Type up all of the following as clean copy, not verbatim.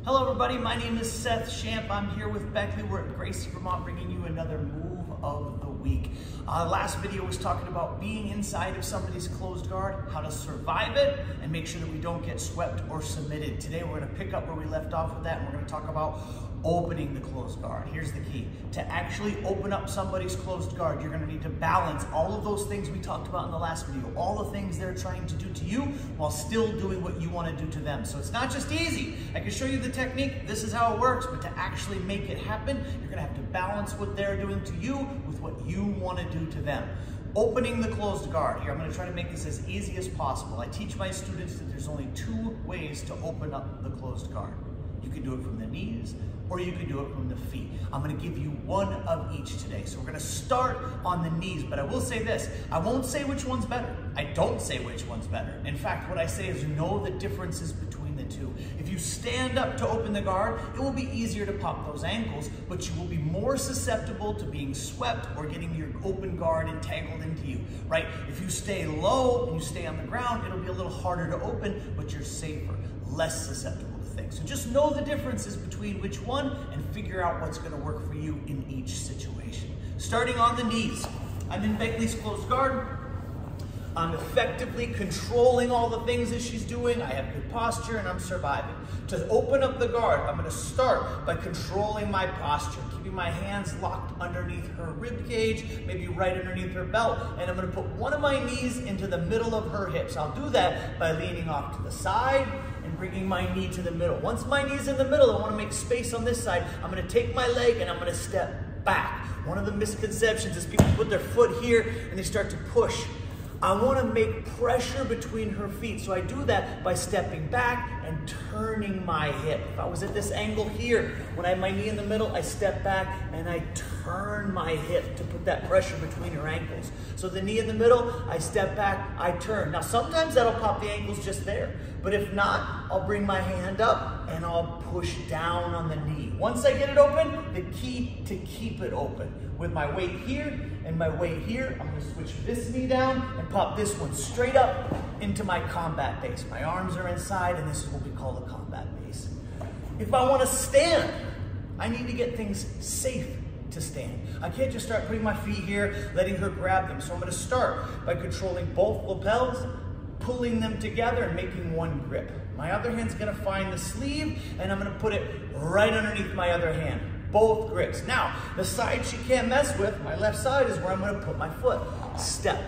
Hello everybody, my name is Seth Shamp. I'm here with Beckley. We're at Gracie, Vermont, bringing you another move of the week. Last video was talking about being inside of somebody's closed guard, how to survive it, and make sure that we don't get swept or submitted. Today we're going to pick up where we left off with that, and we're going to talk about opening the closed guard. Here's the key. To actually open up somebody's closed guard, you're going to need to balance all of those things we talked about in the last video, all the things they're trying to do to you while still doing what you want to do to them. So it's not just easy. I can show you the technique, this is how it works, but to actually make it happen, you're going to have to balance what they're doing to you with what you want to do to them. Opening the closed guard. Here, I'm going to try to make this as easy as possible. I teach my students that there's only two ways to open up the closed guard. You can do it from the knees, or you can do it from the feet. I'm going to give you one of each today. So we're going to start on the knees, but I will say this. I won't say which one's better. I don't say which one's better. In fact, what I say is know the differences between the two. If you stand up to open the guard, it will be easier to pop those ankles, but you will be more susceptible to being swept or getting your open guard entangled into you, right? If you stay low and you stay on the ground, it'll be a little harder to open, but you're safer, less susceptible. So just know the differences between which one and figure out what's going to work for you in each situation. Starting on the knees. I'm in Beckley's closed guard. I'm effectively controlling all the things that she's doing. I have good posture and I'm surviving. To open up the guard, I'm going to start by controlling my posture, keeping my hands locked underneath her rib cage, maybe right underneath her belt, and I'm going to put one of my knees into the middle of her hips. I'll do that by leaning off to the side and bringing my knee to the middle. Once my knee's in the middle, I want to make space on this side. I'm going to take my leg and I'm going to step back. One of the misconceptions is people put their foot here and they start to push. I want to make pressure between her feet, so I do that by stepping back and turning my hip. If I was at this angle here, when I have my knee in the middle, I step back and I turn my hip to put that pressure between her ankles. So the knee in the middle, I step back, I turn. Now sometimes that'll pop the ankles just there, but if not, I'll bring my hand up and I'll push down on the knee. Once I get it open, the key to keep it open. With my weight here and my weight here, I'm going to switch this knee down and pop this one straight up into my combat base. My arms are inside, and this is what we call the combat base. If I want to stand, I need to get things safe to stand. I can't just start putting my feet here, letting her grab them. So I'm going to start by controlling both lapels, pulling them together and making one grip. My other hand's going to find the sleeve, and I'm going to put it right underneath my other hand. Both grips. Now, the side she can't mess with, my left side, is where I'm going to put my foot. Step.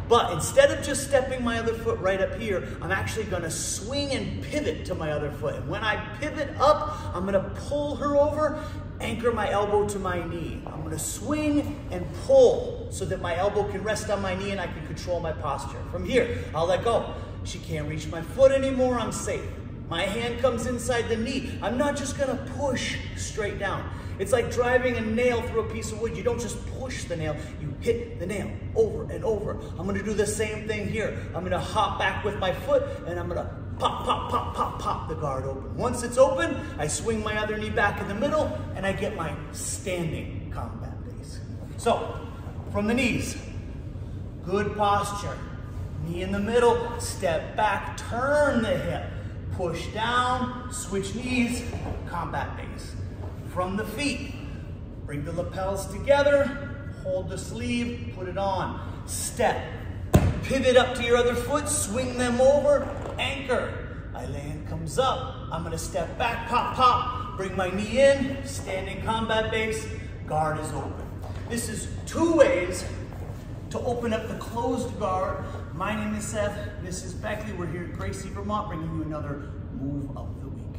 But instead of just stepping my other foot right up here, I'm actually going to swing and pivot to my other foot. And when I pivot up, I'm going to pull her over, anchor my elbow to my knee. I'm going to swing and pull so that my elbow can rest on my knee and I can control my posture. From here, I'll let go. She can't reach my foot anymore. I'm safe. My hand comes inside the knee. I'm not just going to push straight down. It's like driving a nail through a piece of wood. You don't just push the nail, you hit the nail over and over. I'm going to do the same thing here. I'm going to hop back with my foot and I'm going to pop, pop, pop, pop, pop the guard open. Once it's open, I swing my other knee back in the middle and I get my standing combat base. So, from the knees, good posture. Knee in the middle, step back, turn the hip. Push down, switch knees, combat base. From the feet, bring the lapels together, hold the sleeve, put it on. Step, pivot up to your other foot, swing them over, anchor. My hand comes up, I'm gonna step back, pop, pop, bring my knee in, standing combat base, guard is open. This is two ways to open up the closed guard. My name is Seth, this is Beckley. We're here at Gracie, Vermont, bringing you another move of the week.